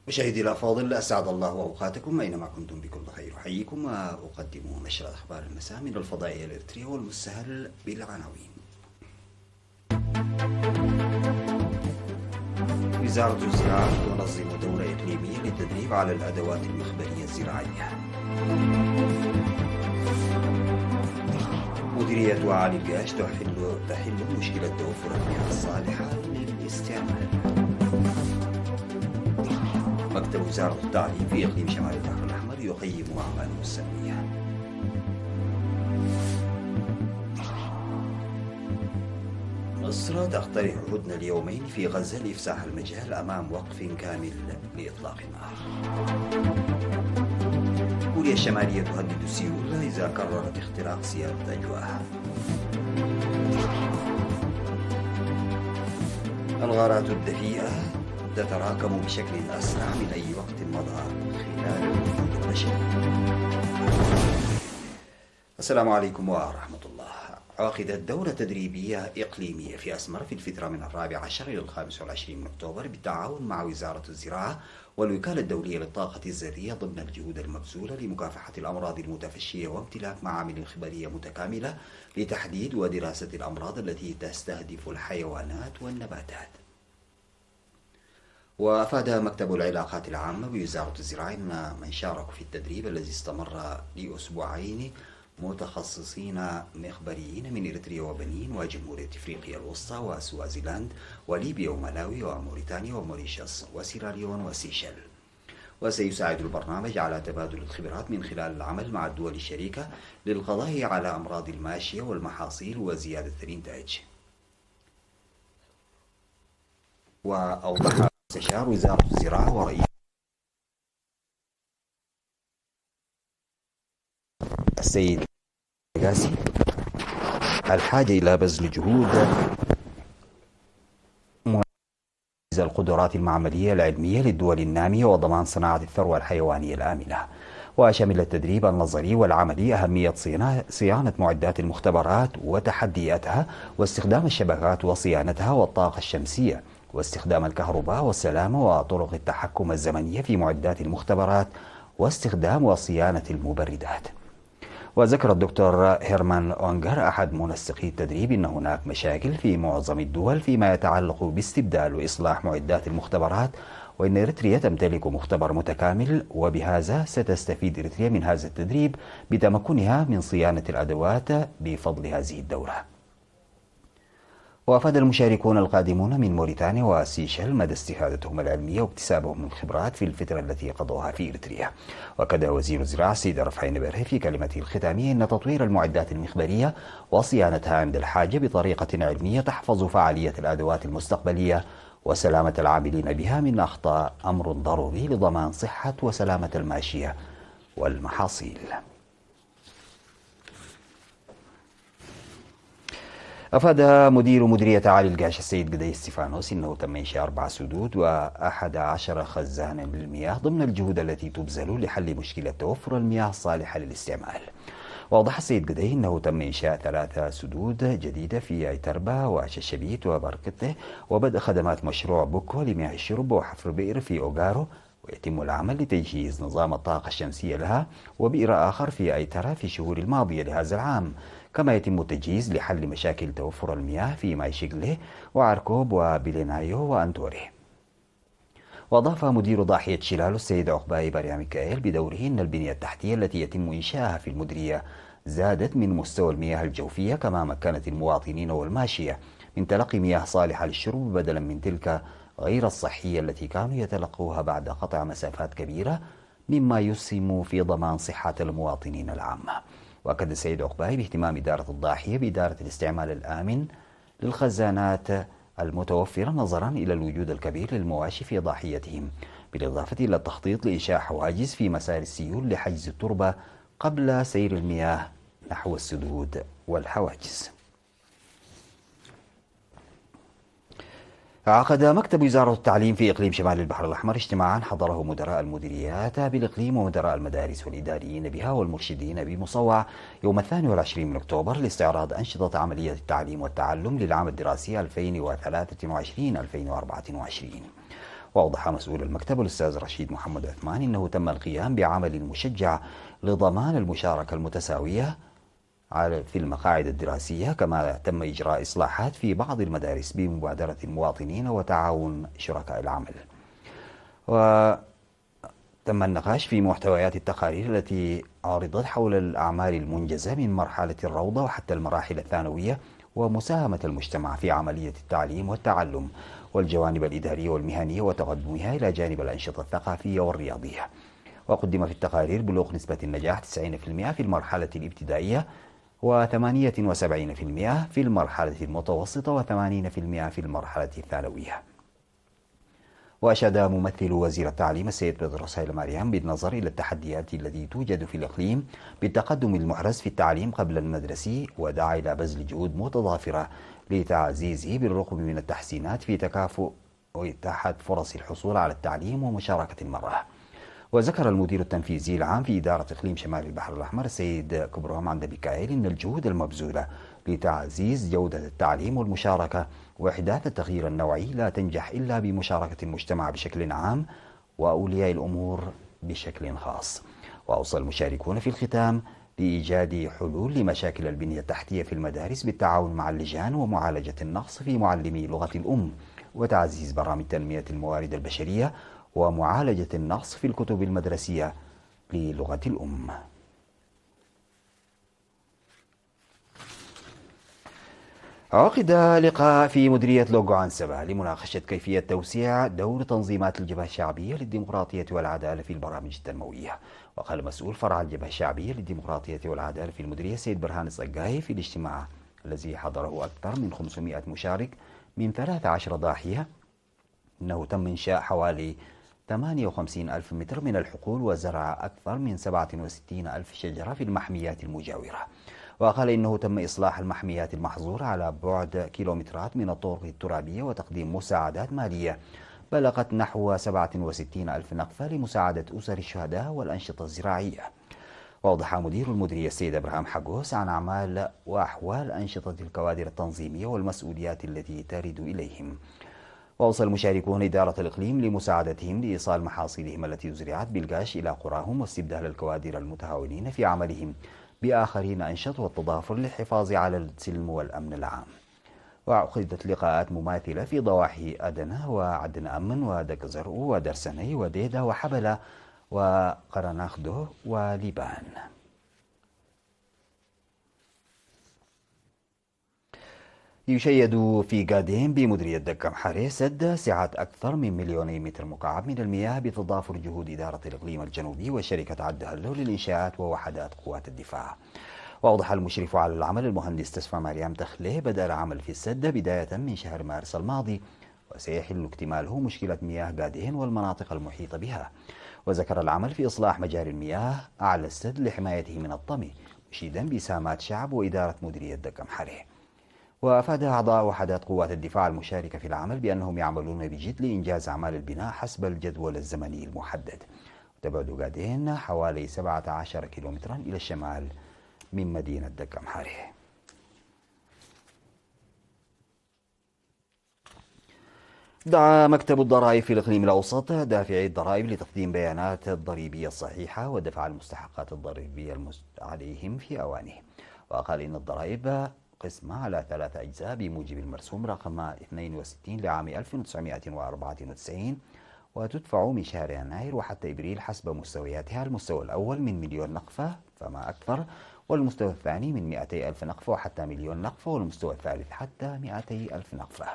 مشاهدي الأفاضل، أسعد الله أوقاتكم أينما كنتم بكل خير. أحييكم وأقدم نشرة أخبار المساء من الفضائية الإريترية والمستهل بالعناوين. وزارة الزراعة تنظم دورة إقليمية للتدريب على الأدوات المخبرية الزراعية. مديرية أعالي القاش تحل مشكلة توفر المياه الصالحة للاستعمال. مكتب وزارة التعليم في إقليم شمال البحر الأحمر يقيم أعماله السنوية. مصر تقترح هدنة اليومين في غزة لإفساح المجال أمام وقف كامل لإطلاق النار. كوريا الشمالية تهدد سيول إذا قررت اختراق سيارة أجواءها. الغارات الدفيئة تتراكم بشكل أسرع من أي وقت مضى خلال الوجود البشري. السلام عليكم ورحمة الله. عقدت دورة تدريبية إقليمية في أسمر في الفترة من 14 إلى 25 من أكتوبر بالتعاون مع وزارة الزراعة والوكالة الدولية للطاقة الذرية ضمن الجهود المبذولة لمكافحة الأمراض المتفشية وامتلاك معامل خبرية متكاملة لتحديد ودراسة الأمراض التي تستهدف الحيوانات والنباتات. وأفاد مكتب العلاقات العامة بوزارة الزراعة أن من شاركوا في التدريب الذي استمر لأسبوعين متخصصين مخبريين من إريتريا وبنين وجمهورية إفريقيا الوسطى وسوازيلاند وليبيا وملاوي وموريتانيا وموريشيوس وسيراليون وسيشل. وسيساعد البرنامج على تبادل الخبرات من خلال العمل مع الدول الشريكة للقضاء على أمراض الماشية والمحاصيل وزيادة الإنتاج. وأوضح مستشار وزارة الزراعة ورئيس السيد قاسي الحاجة إلى بذل جهود القدرات المعملية العلمية للدول النامية وضمان صناعة الثروة الحيوانية الآمنة. وشمل التدريب النظري والعملي أهمية صيانة معدات المختبرات وتحدياتها واستخدام الشبكات وصيانتها والطاقة الشمسية واستخدام الكهرباء والسلامة وطرق التحكم الزمنية في معدات المختبرات واستخدام وصيانة المبردات. وذكر الدكتور هيرمان أونغر أحد منسقي التدريب أن هناك مشاكل في معظم الدول فيما يتعلق باستبدال وإصلاح معدات المختبرات، وأن إريتريا تمتلك مختبر متكامل، وبهذا ستستفيد إريتريا من هذا التدريب بتمكنها من صيانة الأدوات بفضل هذه الدورة. وأفاد المشاركون القادمون من موريتانيا وسيشل مدى استفادتهم العلمية واكتسابهم من الخبرات في الفترة التي قضوها في إريتريا. وكذا وزير الزراعة السيد رفعين نبره في كلمته الختامية أن تطوير المعدات المخبرية وصيانتها عند الحاجة بطريقة علمية تحفظ فعالية الأدوات المستقبلية وسلامة العاملين بها من أخطاء أمر ضروري لضمان صحة وسلامة الماشية والمحاصيل. أفاد مدير مديرية أعالي القاش السيد قدي ستيفانوس أنه تم إنشاء 4 سدود و11 خزانا للمياه ضمن الجهود التي تبذل لحل مشكلة توفر المياه الصالحة للاستعمال. وأوضح السيد قدي أنه تم إنشاء 3 سدود جديدة في أيتربة وششبيت وبركته، وبدء خدمات مشروع بوكو لمياه الشرب وحفر بئر في أوغارو، ويتم العمل لتجهيز نظام الطاقة الشمسية لها وبئر آخر في أيترا في الشهور الماضية لهذا العام. كما يتم التجهيز لحل مشاكل توفر المياه في مايشيغلي وعركوب وبيلينايو وأنتوري. وأضاف مدير ضاحية شلالو السيد عقباي باريا ميكائيل بدوره أن البنية التحتية التي يتم إنشاءها في المديرية زادت من مستوى المياه الجوفية، كما مكنت المواطنين والماشية من تلقي مياه صالحة للشرب بدلا من تلك غير الصحية التي كانوا يتلقوها بعد قطع مسافات كبيرة، مما يسهم في ضمان صحة المواطنين العامة. وأكد السيد عقباي باهتمام إدارة الضاحية بإدارة الاستعمال الآمن للخزانات المتوفرة نظرا إلى الوجود الكبير للمواشي في ضاحيتهم، بالإضافة إلى التخطيط لإنشاء حواجز في مسار السيول لحجز التربة قبل سير المياه نحو السدود والحواجز. عقد مكتب وزارة التعليم في إقليم شمال البحر الأحمر اجتماعا حضره مدراء المديريات بالإقليم ومدراء المدارس والإداريين بها والمرشدين بمصوع يوم 22 من أكتوبر لاستعراض أنشطة عملية التعليم والتعلم للعام الدراسي 2023-2024. وأوضح مسؤول المكتب الأستاذ رشيد محمد عثمان أنه تم القيام بعمل مشجع لضمان المشاركة المتساوية في المقاعد الدراسية، كما تم إجراء إصلاحات في بعض المدارس بمبادرة المواطنين وتعاون شركاء العمل. وتم النقاش في محتويات التقارير التي عرضت حول الأعمال المنجزة من مرحلة الروضة وحتى المراحل الثانوية، ومساهمة المجتمع في عملية التعليم والتعلم، والجوانب الإدارية والمهنية وتقدمها إلى جانب الأنشطة الثقافية والرياضية. وقدم في التقارير بلوغ نسبة النجاح 90% في المرحلة الابتدائية، و78% في المرحلة المتوسطة، و80% في المرحلة الثانوية. وأشاد ممثل وزير التعليم السيد بطرس هيل مريم بالنظر إلى التحديات التي توجد في الإقليم بالتقدم المحرز في التعليم قبل المدرسي، ودعا إلى بذل جهود متضافرة لتعزيزه بالرغم من التحسينات في تكافؤ وإتاحة فرص الحصول على التعليم ومشاركة المرأة. وذكر المدير التنفيذي العام في إدارة إقليم شمال البحر الأحمر السيد كبرام عند ميكائيل أن الجهود المبذولة لتعزيز جودة التعليم والمشاركة وإحداث التغيير النوعي لا تنجح إلا بمشاركة المجتمع بشكل عام وأولياء الأمور بشكل خاص. وأوصى المشاركون في الختام بإيجاد حلول لمشاكل البنية التحتية في المدارس بالتعاون مع اللجان ومعالجة النقص في معلمي لغة الأم، وتعزيز برامج تنمية الموارد البشرية ومعالجة النقص في الكتب المدرسية للغة الأم. عقد لقاء في مديرية لوغو عنسبة لمناقشة كيفية توسيع دور تنظيمات الجبهة الشعبية للديمقراطية والعدالة في البرامج التنموية. وقال مسؤول فرع الجبهة الشعبية للديمقراطية والعدالة في المديرية سيد برهان الصقاي في الاجتماع الذي حضره أكثر من 500 مشارك من 13 ضاحية أنه تم إنشاء حوالي 58 ألف متر من الحقول وزرع أكثر من 67 ألف شجرة في المحميات المجاورة. وقال إنه تم إصلاح المحميات المحظورة على بعد كيلومترات من الطرق الترابية وتقديم مساعدات مالية بلغت نحو 67 ألف نقفة لمساعدة أسر الشهداء والأنشطة الزراعية. وأوضح مدير المديرية السيد إبراهيم حقوس عن أعمال وأحوال أنشطة الكوادر التنظيمية والمسؤوليات التي ترد إليهم. وأوصى المشاركون إدارة الإقليم لمساعدتهم لإيصال محاصيلهم التي زرعت بالقاش إلى قراهم واستبدال الكوادر المتهاونين في عملهم بآخرين أنشط والتضافر للحفاظ على السلم والأمن العام. وعقدت لقاءات مماثلة في ضواحي أدنى وعدن أمن ودك زرقو ودرسني وديدا وحبلة وقرناخدو وليبان. يشيد في قادم بمديرية دكة محري سد سعة أكثر من 2 متر مكعب من المياه بتضافر جهود إدارة الإقليم الجنوبي وشركة عد هلو للإنشاءات ووحدات قوات الدفاع. وأوضح المشرف على العمل المهندس تسفى مريم تخليه بدأ العمل في السد بداية من شهر مارس الماضي، وسيحل اكتماله مشكلة مياه قادهن والمناطق المحيطة بها. وذكر العمل في إصلاح مجاري المياه أعلى السد لحمايته من الطمي، مشيدا بإسهامات شعب وإدارة مديرية دكة محري. وأفاد أعضاء وحدات قوات الدفاع المشاركة في العمل بأنهم يعملون بجد لإنجاز أعمال البناء حسب الجدول الزمني المحدد. وتبعد قادين حوالي 17 كيلومترا إلى الشمال من مدينة دكة محري. دعا مكتب الضرائب في الإقليم الأوسط دافعي الضرائب لتقديم بيانات الضريبية الصحيحة ودفع المستحقات الضريبية عليهم في أوانه. وقال إن الضرائب قسمة على 3 أجزاء بموجب المرسوم رقم 62 لعام 1994، وتدفع من شهر يناير وحتى إبريل حسب مستوياتها. المستوى الأول من 1,000,000 نقفة فما أكثر، والمستوى الثاني من 200,000 نقفة وحتى 1,000,000 نقفة، والمستوى الثالث حتى 200,000 نقفة.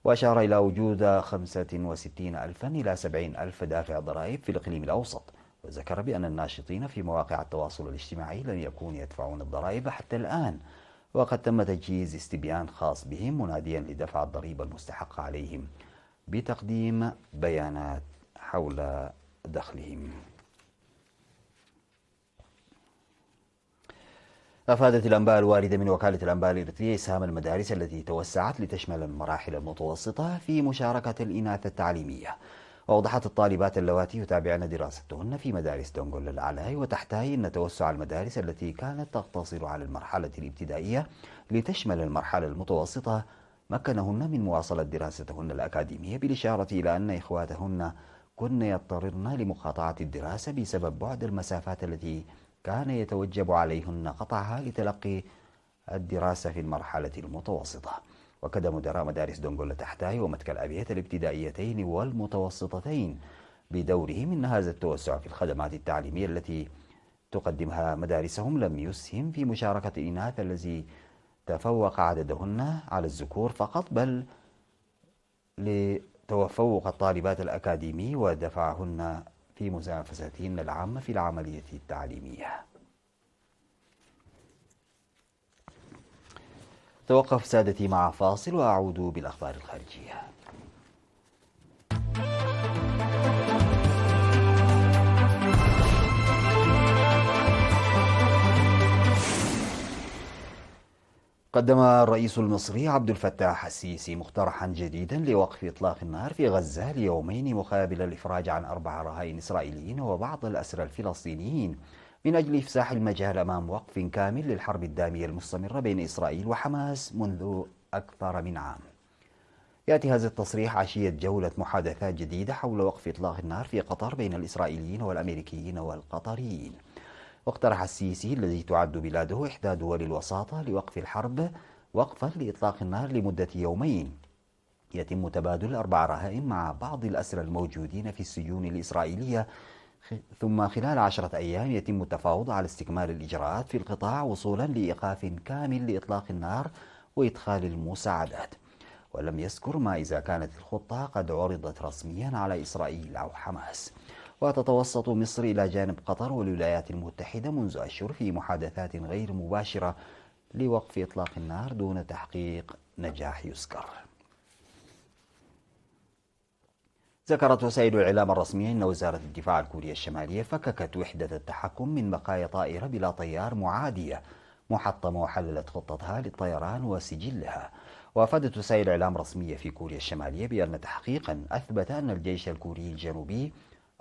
وأشار إلى وجود 65,000 إلى 70,000 دافع ضرائب في الإقليم الأوسط. وذكر بأن الناشطين في مواقع التواصل الاجتماعي لم يكونوا يدفعون الضرائب حتى الآن، وقد تم تجهيز استبيان خاص بهم مناديا لدفع الضريبة المستحقة عليهم بتقديم بيانات حول دخلهم. أفادت الأنباء الواردة من وكالة الأنباء الإريترية إسهام المدارس التي توسعت لتشمل المراحل المتوسطة في مشاركة الإناث التعليمية. وأوضحت الطالبات اللواتي يتابعن دراستهن في مدارس دونغول العلاي وتحتاي أن توسع المدارس التي كانت تقتصر على المرحلة الابتدائية لتشمل المرحلة المتوسطة مكنهن من مواصلة دراستهن الأكاديمية، بالإشارة إلى أن إخواتهن كن يضطررن لمقاطعة الدراسة بسبب بعد المسافات التي كان يتوجب عليهن قطعها لتلقي الدراسة في المرحلة المتوسطة. وكاد مدراء مدارس دونغولا تحتاي ومتكا الأبيات الابتدائيتين والمتوسطتين بدورهم إن هذا التوسع في الخدمات التعليمية التي تقدمها مدارسهم لم يسهم في مشاركة الإناث الذي تفوق عددهن على الذكور فقط، بل لتفوق الطالبات الأكاديمي ودفعهن في منافستهن العامة في العملية التعليمية. توقف سادتي مع فاصل وأعود بالأخبار الخارجية. قدم الرئيس المصري عبد الفتاح السيسي مقترحا جديدا لوقف إطلاق النار في غزة ليومين مقابل الإفراج عن 4 رهائن إسرائيليين وبعض الأسرى الفلسطينيين من أجل إفساح المجال أمام وقف كامل للحرب الدامية المستمرة بين إسرائيل وحماس منذ أكثر من عام. يأتي هذا التصريح عشية جولة محادثات جديدة حول وقف إطلاق النار في قطر بين الإسرائيليين والأمريكيين والقطريين. واقترح السيسي الذي تعد بلاده إحدى دول الوساطة لوقف الحرب وقفا لإطلاق النار لمدة يومين يتم تبادل 4 رهائن مع بعض الأسرى الموجودين في السجون الإسرائيلية، ثم خلال 10 أيام يتم التفاوض على استكمال الإجراءات في القطاع وصولا لإيقاف كامل لإطلاق النار وإدخال المساعدات. ولم يذكر ما إذا كانت الخطة قد عرضت رسميا على إسرائيل أو حماس. وتتوسط مصر إلى جانب قطر والولايات المتحدة منذ أشهر في محادثات غير مباشرة لوقف إطلاق النار دون تحقيق نجاح يذكر. ذكرت وسائل الإعلام الرسمية أن وزارة الدفاع الكورية الشمالية فككت وحدة التحكم من بقايا طائرة بلا طيار معادية محطمة وحللت خطتها للطيران وسجلها. وأفادت وسائل الإعلام الرسمية في كوريا الشمالية بأن تحقيقا أثبت أن الجيش الكوري الجنوبي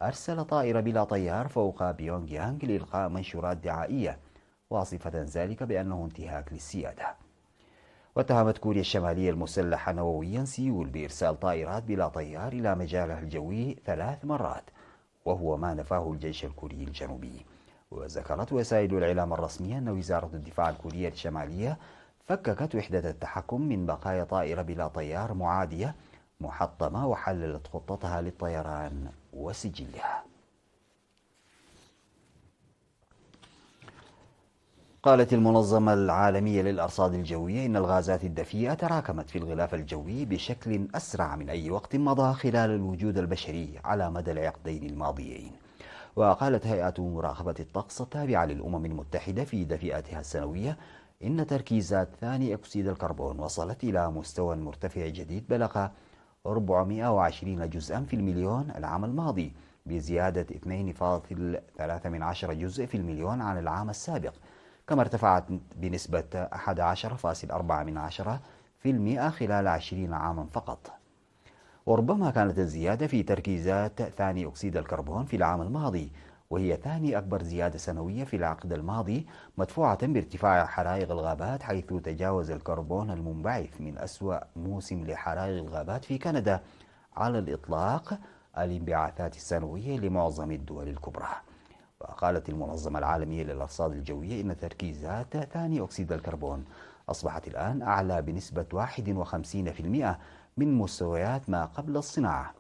أرسل طائرة بلا طيار فوق بيونغ يانغ لإلقاء منشورات دعائية واصفة ذلك بأنه انتهاك للسيادة. واتهمت كوريا الشمالية المسلحة نوويا سيول بإرسال طائرات بلا طيار إلى مجالها الجوي 3 مرات، وهو ما نفاه الجيش الكوري الجنوبي. وذكرت وسائل الإعلام الرسمية أن وزارة الدفاع الكورية الشمالية فككت وحدة التحكم من بقايا طائرة بلا طيار معادية محطمة وحللت خطتها للطيران وسجلها. قالت المنظمة العالمية للأرصاد الجوية إن الغازات الدفيئة تراكمت في الغلاف الجوي بشكل أسرع من أي وقت مضى خلال الوجود البشري على مدى العقدين الماضيين. وقالت هيئة مراقبة الطقس التابعة للأمم المتحدة في دفئاتها السنوية إن تركيزات ثاني أكسيد الكربون وصلت إلى مستوى مرتفع جديد بلغ 420 جزءا في المليون العام الماضي، بزيادة 2.3 جزء في المليون عن العام السابق، كما ارتفعت بنسبة 11.4% خلال 20 عاما فقط. وربما كانت الزيادة في تركيزات ثاني أكسيد الكربون في العام الماضي، وهي ثاني أكبر زيادة سنوية في العقد الماضي، مدفوعة بارتفاع حرائق الغابات، حيث تجاوز الكربون المنبعث من أسوأ موسم لحرائق الغابات في كندا على الإطلاق الانبعاثات السنوية لمعظم الدول الكبرى. وقالت المنظمة العالمية للأرصاد الجوية إن تركيزات ثاني أكسيد الكربون أصبحت الآن أعلى بنسبة 51% من مستويات ما قبل الصناعة،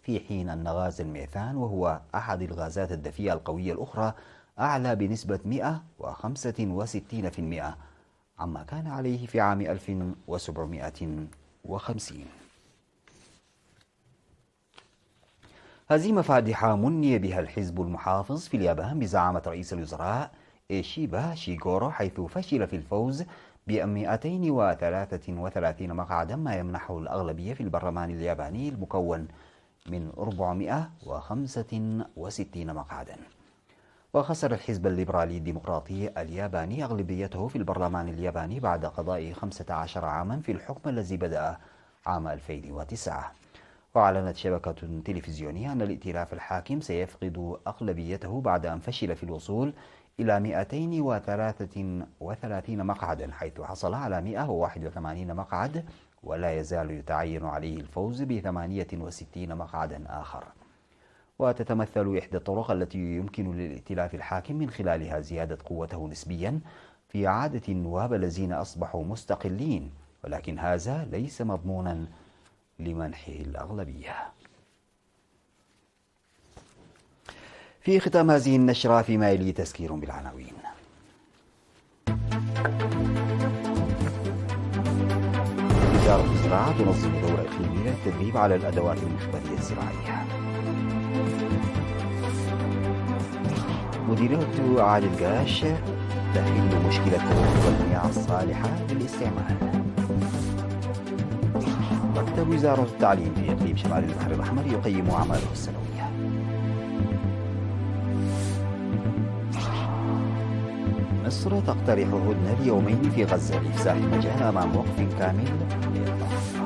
في حين أن غاز الميثان وهو أحد الغازات الدفيئة القوية الأخرى أعلى بنسبة 165% عما كان عليه في عام 1750. هزيمة فادحة مني بها الحزب المحافظ في اليابان بزعامة رئيس الوزراء إيشيبا شيغورو، حيث فشل في الفوز ب 233 مقعدا، ما يمنحه الأغلبية في البرلمان الياباني المكون من 465 مقعدا. وخسر الحزب الليبرالي الديمقراطي الياباني أغلبيته في البرلمان الياباني بعد قضاء 15 عاما في الحكم الذي بدأ عام 2009. وأعلنت شبكة تلفزيونية أن الائتلاف الحاكم سيفقد أغلبيته بعد أن فشل في الوصول إلى 233 مقعدا، حيث حصل على 181 مقعد ولا يزال يتعين عليه الفوز ب68 مقعدا آخر. وتتمثل إحدى الطرق التي يمكن للائتلاف الحاكم من خلالها زيادة قوته نسبيا في إعادة النواب الذين أصبحوا مستقلين، ولكن هذا ليس مضمونا لمنحه الأغلبية. في ختام هذه النشرة فيما يلي تذكير بالعناوين. وزارة الزراعة تنظم دورة إقليمية للتدريب على الأدوات المخبرية الزراعية. مديرية عالي القاش تحل مشكلة توفر المياه الصالحة للاستعمال. مكتب وزارة التعليم في إقليم شمال البحر الأحمر يقيم أعماله السنوية. مصر تقترح هدنة ليومين في غزة لإفساح المجال أمام وقف كامل للطرف.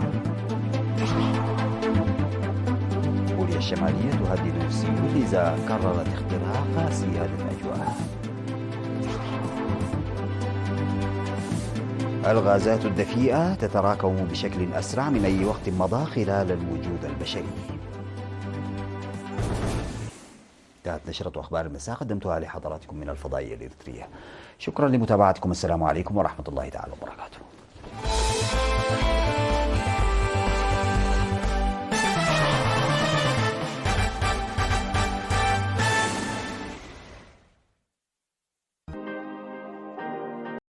كوريا الشمالية تهدد سيول إذا قررت اختراق سيادة الأجواء. الغازات الدفيئة تتراكم بشكل أسرع من أي وقت مضى خلال الوجود البشري. انتهت نشرة أخبار المساء قدمتها لحضراتكم من الفضائية الإريترية. شكرا لمتابعتكم. السلام عليكم ورحمة الله تعالى وبركاته.